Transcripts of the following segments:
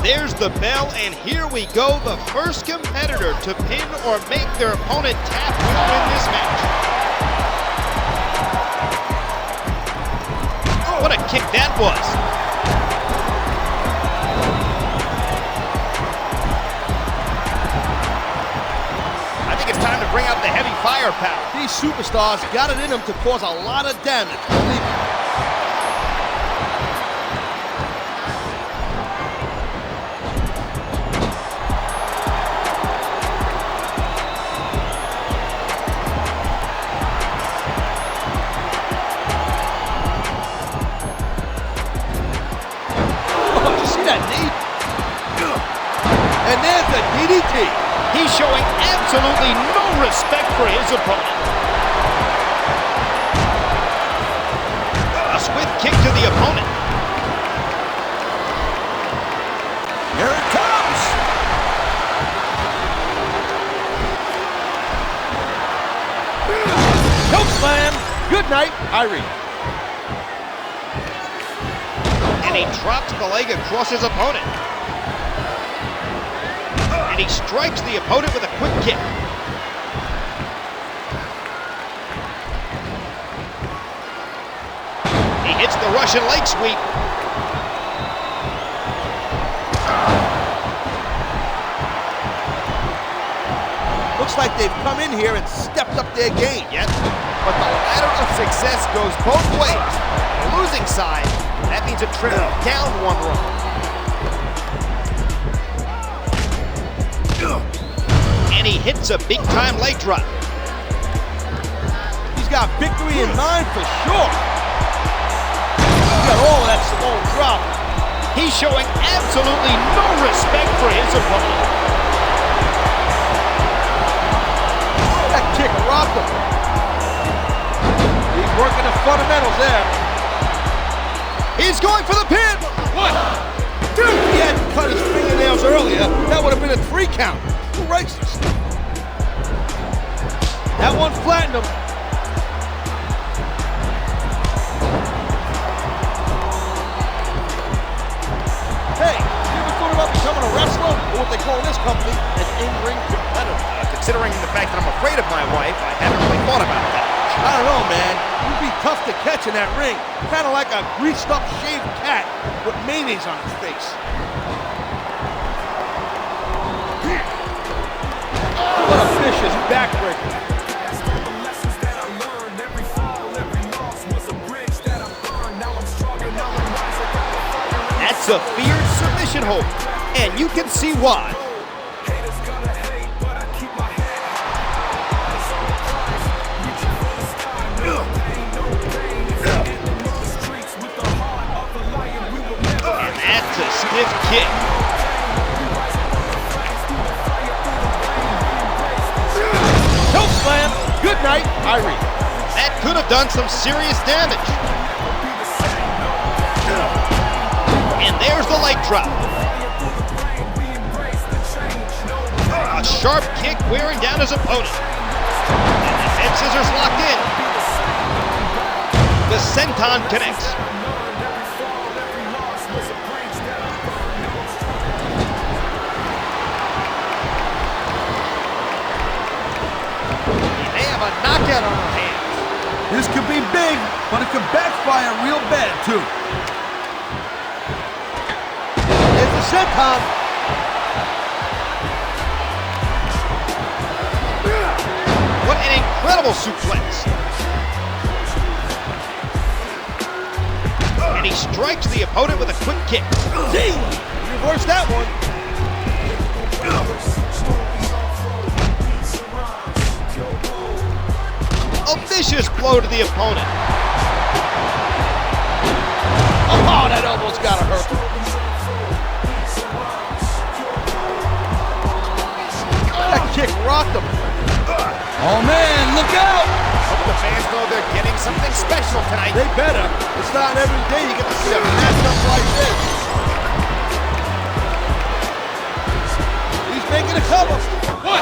There's the bell, and here we go. The first competitor to pin or make their opponent tap will win this match. What a kick that was. I think it's time to bring out the heavy firepower. These superstars got it in them to cause a lot of damage, believe me. And there's the DDT. He's showing absolutely no respect for his opponent. A swift kick to the opponent. Here it comes. Choke slam. Good night, Irene. And he drops the leg across his opponent. And he strikes the opponent with a quick kick. He hits the Russian leg sweep. Looks like they've come in here and stepped up their game. Yes, but the ladder of success goes both ways. The losing side, that means a trip down one rung. And he hits a big-time leg drop. He's got victory in mind for sure. He's got all that Simone drop. He's showing absolutely no respect for his opponent. That kick robbed him. He's working the fundamentals there. He's going for the pin. What? Dude, if he hadn't cut his fingernails earlier, that would have been a 3 count. Who writes this stuff? That one flattened him. Hey, you ever thought about becoming a wrestler? Or what they call in this company an in-ring competitor? Considering the fact that I'm afraid of my wife, I haven't really thought about that. I don't know, man. You'd be tough to catch in that ring. Kind of like a greased-up shaved cat with mayonnaise on its face. What a vicious backbreaker. That's a feared submission hold, and you can see why. And that's a stiff kick. Choke slam. Good night, Irene. That could have done some serious damage. And there's the leg drop. A sharp kick wearing down his opponent. And the head scissors locked in. The senton connects. He may have a knockout on her hands. This could be big, but it could backfire real bad, too. There's the senton. What an incredible suplex. And he strikes the opponent with a quick kick. Gee, reverse that one. A vicious blow to the opponent. Oh, that elbow's gotta hurt. That kick rocked him. Oh, man, look out! Hope the fans know they're getting something special tonight. They better. It's not every day you get to see a matchup like this. He's making a cover. 1,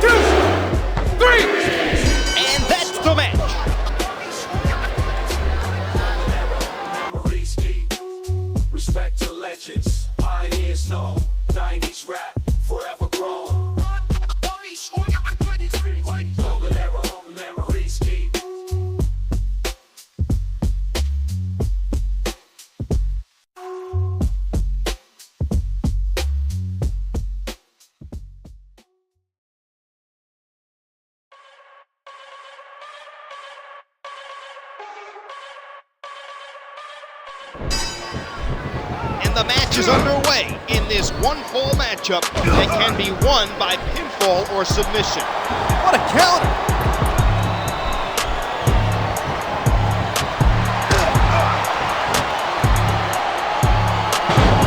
2, 3. And that's the match. Respect to legends, pioneers, no And the match is underway in this one-fall matchup that can be won by pinfall or submission. What a counter!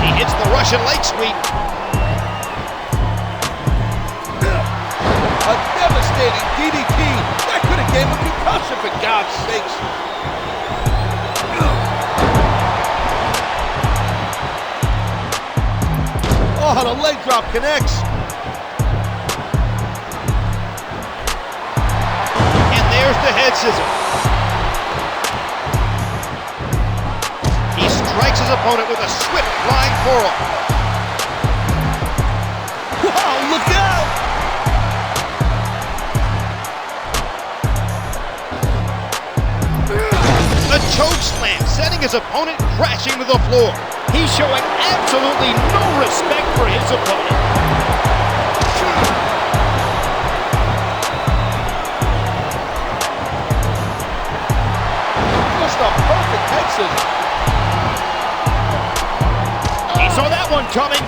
He hits the Russian leg sweep. A devastating DDT. That could have gave him a concussion, for God's sakes. Oh, the leg drop connects. And there's the head scissor. He strikes his opponent with a swift flying forearm. Wow, look out! A choke slam, sending his opponent crashing to the floor. He's showing absolutely no respect for his opponent. Just a perfect head scissor. He saw that one coming.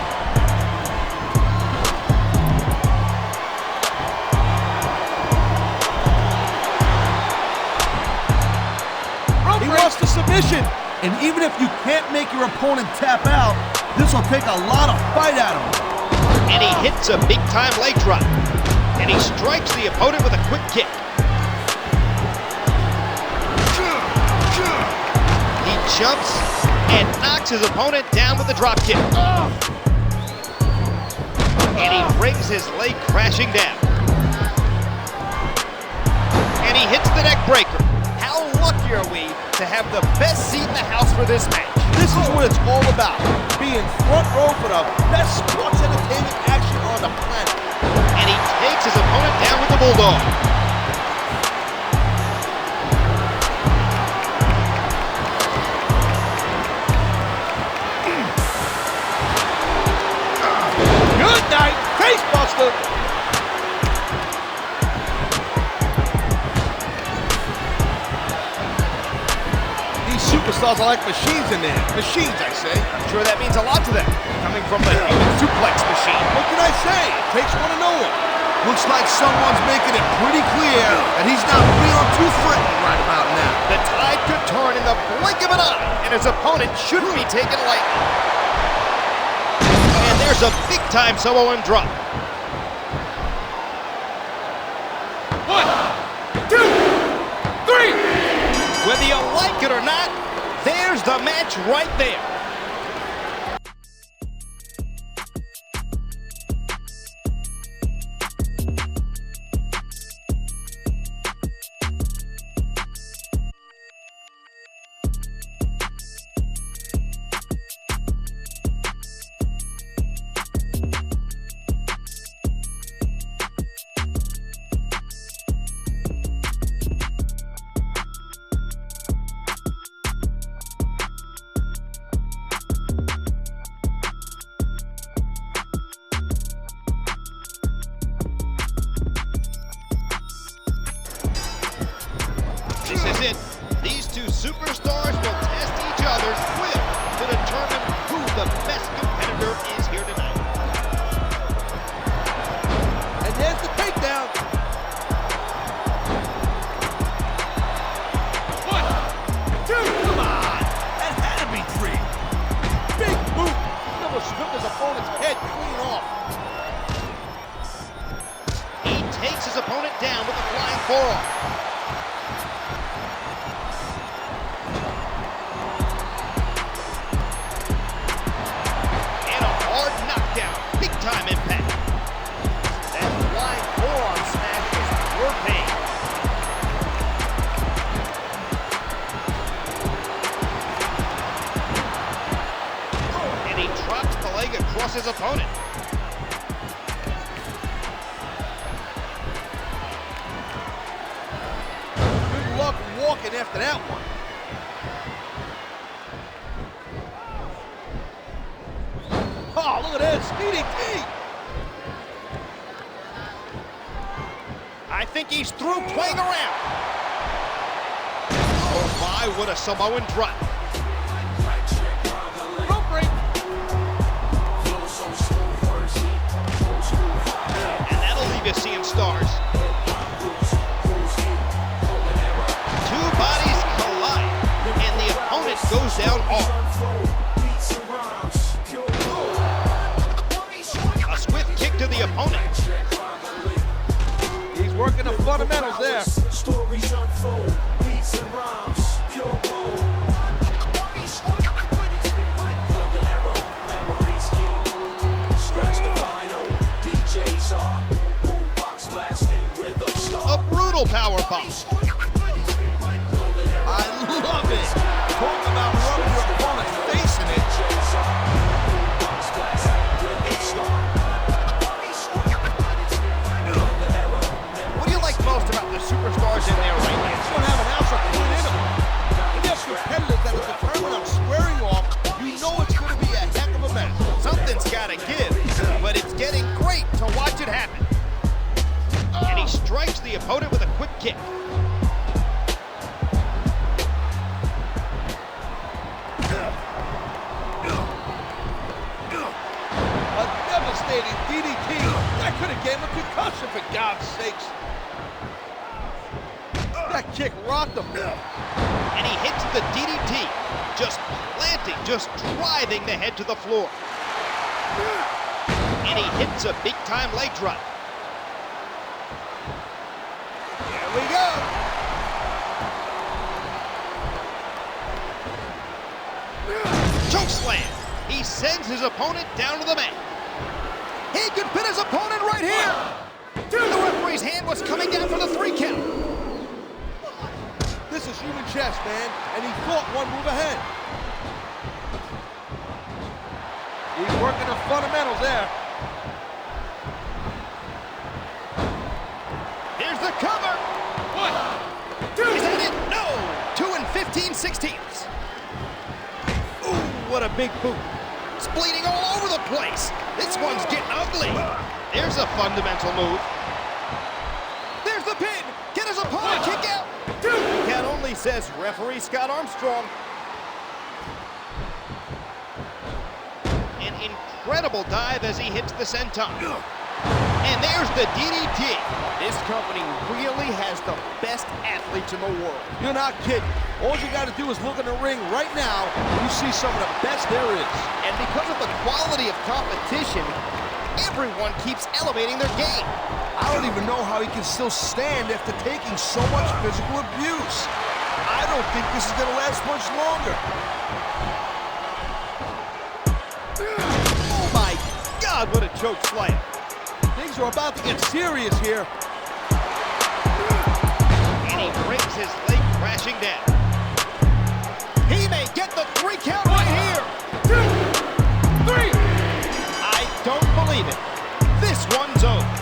He wants the submission. And even if you can't make your opponent tap out, this will take a lot of fight out of him. And he hits a big-time leg drop. And he strikes the opponent with a quick kick. He jumps and knocks his opponent down with a drop kick. And he brings his leg crashing down. And he hits the neck breaker. How lucky are we to have the best seat in the house for this match? This is what it's all about. Being front row for the best sports entertainment action on the planet. And he takes his opponent down with the bulldog. Good night, facebuster. Superstars are like machines in there. Machines, I say. I'm sure that means a lot to them, coming from the human suplex machine. What can I say? It takes one to know one. Looks like someone's making it pretty clear that he's not feeling too threatened right about now. The tide could turn in the blink of an eye, and his opponent shouldn't be taken lightly. And there's a big-time Samoan drop. 1, 2, 3. Whether you like it or not, there's the match right there. This is it. These two superstars will test each other's will to determine who the best competitor is here tonight. And there's the takedown. 1, 2, come on. That had to be 3. Big boot. He almost took his opponent's head clean off. He takes his opponent down with a flying forearm. Time impact. That flying forearm smash is pure pain. And he drops the leg across his opponent. Good luck walking after that one. Oh, look at this, DDT! I think he's through playing around. Oh my, what a Samoan drop. accustomed to seeing stars. Two bodies collide, and the opponent goes down hard. A swift kick to the opponent. He's working the fundamentals there. A brutal power bomb. I love it. Talk about rubbing your opponent's face in it. What do you like most about the superstars in there right now? Don't have an ounce of point in them. When you have competitors that are determined on squaring off, you know it's going to be a heck of a match. Something's got to give, but it's getting great to watch it happen. And he strikes the opponent with a quick kick. A devastating DDT. That could have gave him a concussion, for God's sakes. That kick rocked him. And he hits the DDT, just planting, just driving the head to the floor. And he hits a big-time leg drop. Here we go. Choke slam. He sends his opponent down to the mat. He can pin his opponent right here. The referee's hand was coming down for the 3 count. This is human chess, man, and he thought one move ahead. He's working the fundamentals there. Here's the cover. 1, 2. Is that it? No. 2 and 15/16. Ooh, what a big boot. It's bleeding all over the place. This one's getting ugly. There's a fundamental move. There's the pin. Get his opponent kick out. 2. Count only, says referee Scott Armstrong. An incredible dive as he hits the senton. And there's the DDT. This company really has the best athletes in the world. You're not kidding. All you got to do is look in the ring right now, and you see some of the best there is. And because of the quality of competition, everyone keeps elevating their game. I don't even know how he can still stand after taking so much physical abuse. I don't think this is going to last much longer. Oh my God, what a choke slam. Things are about to get serious here. And he brings his leg crashing down. He may get the 3 count right here. 2, 3. I don't believe it. This one's over.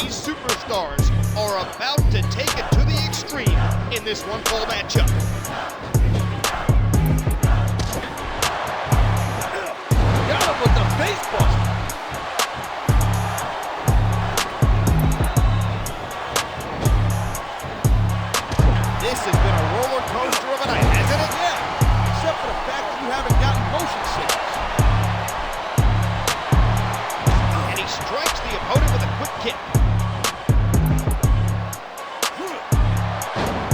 These superstars are about to take it to the extreme in this one-fall matchup. Got him with the face buster. This has been a roller coaster of a night, hasn't it? Yeah, except for the fact that you haven't gotten motion sickness. And he strikes the opponent with a quick kick.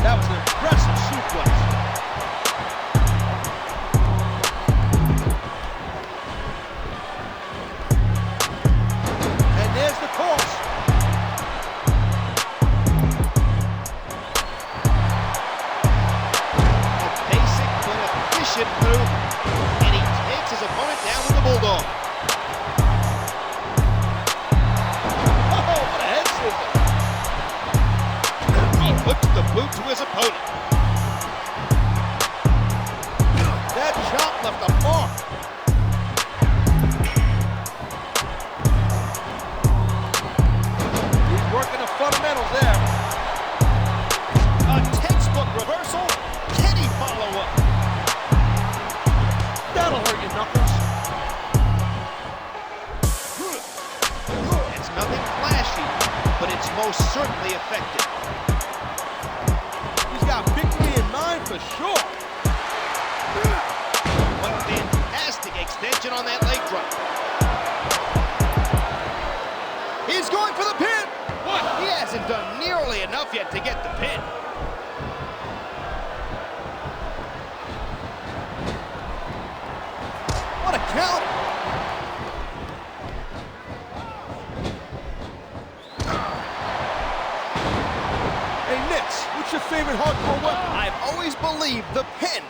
That was an impressive suplex. And there's the toss. A basic but efficient move. And he takes his opponent down with the bulldog. Oh, what a head scissor. He hooks the boot to his opponent. That chop left a mark. He's working the fundamentals there. most certainly effective. He's got victory in mind for sure. One fantastic extension on that leg drop. He's going for the pin. What? He hasn't done nearly enough yet to get the pin. What a counter. Hey, Nix, what's your favorite hardcore weapon? I've always believed the pen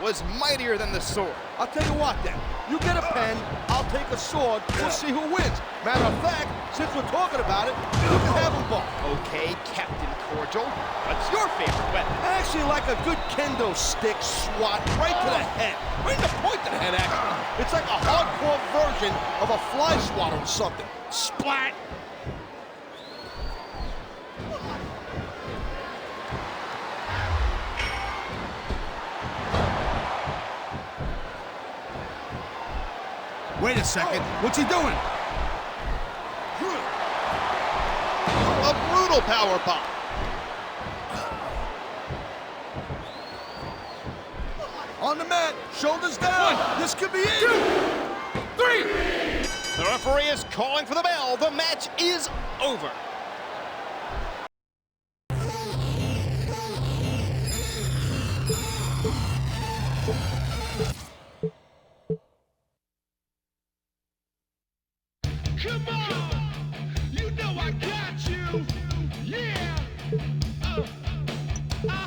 was mightier than the sword. I'll tell you what then. You get a pen, I'll take a sword, we'll see who wins. Matter of fact, since we're talking about it, you can have them both. Okay, Captain Cordial. What's your favorite weapon? I actually like a good kendo stick swat right to the head. Right in the point of the head, actually. It's like a hardcore version of a fly swatter or something. Splat! Wait a second. What's he doing? A brutal power bomb. On the mat, shoulders down. This could be it. 2, 3. The referee is calling for the bell. The match is over. Come on! You know I got you! Yeah! Yeah!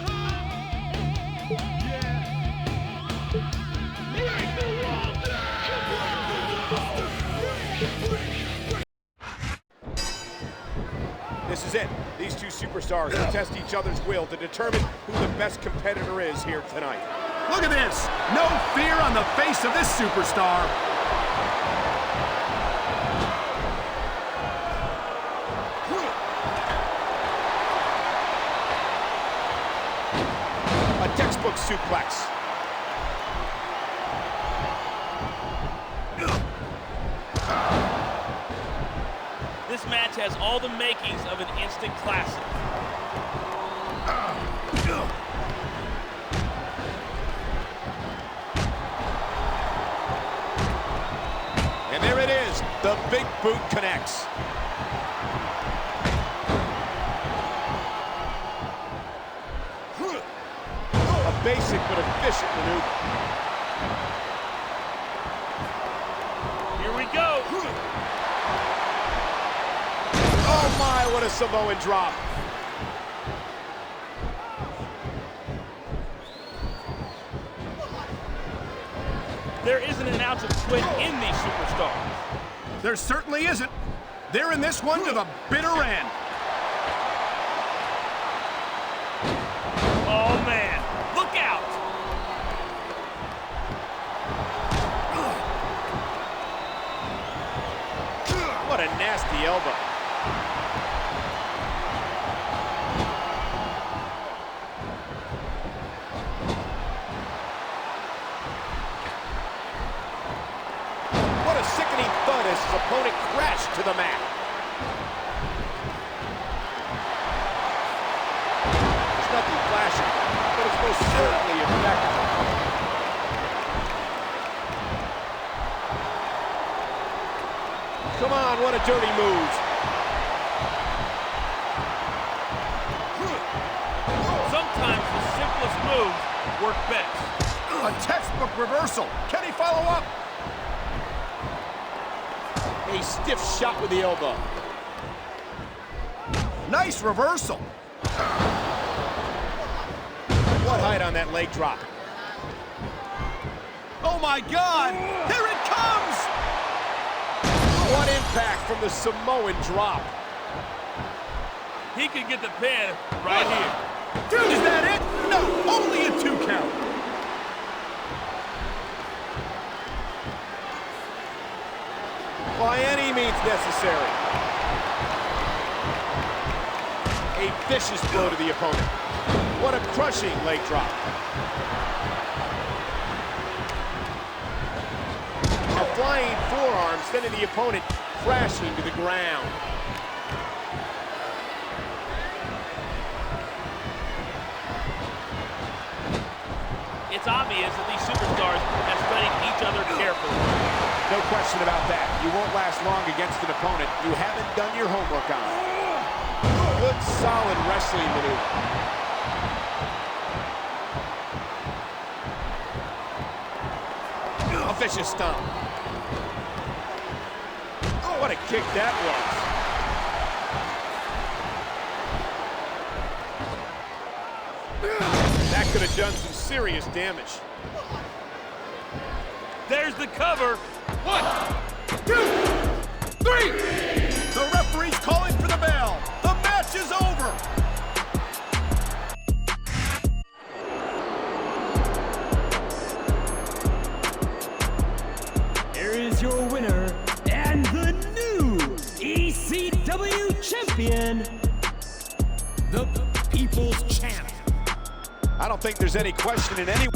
Break the wall down! This is it. These two superstars will test each other's will to determine who the best competitor is here tonight. Look at this. No fear on the face of this superstar. A textbook suplex. This match has all the makings of an instant classic. And there it is. The big boot connects. A basic but efficient maneuver. Here we go. Oh my, what a Samoan drop. There isn't an ounce of quit in these superstars. There certainly isn't. They're in this one to the bitter end. Oh man, look out! What a nasty elbow. What a sickening thud as his opponent crashed to the mat. It's nothing flashy, but it's most certainly effective. Come on, what a dirty move. Sometimes the simplest moves work best. A textbook reversal. Can he follow up? A stiff shot with the elbow. Nice reversal. What height on that leg drop. Oh my God! Here it comes! What impact from the Samoan drop. He could get the pin right here. Dude, is that it? No, only a 2 count. By any means necessary. A vicious blow to the opponent. What a crushing leg drop. A flying forearm sending the opponent crashing to the ground. it's obvious that these superstars have studied each other carefully. No question about that. You won't last long against an opponent you haven't done your homework on. Good, solid wrestling maneuver. A vicious stomp. Oh, what a kick that was. That could have done some serious damage. There's the cover. 1, 2, 3. The referee's calling for the bell. The match is over. Here is your winner and the new ECW champion, the People's Champ. I don't think there's any question in any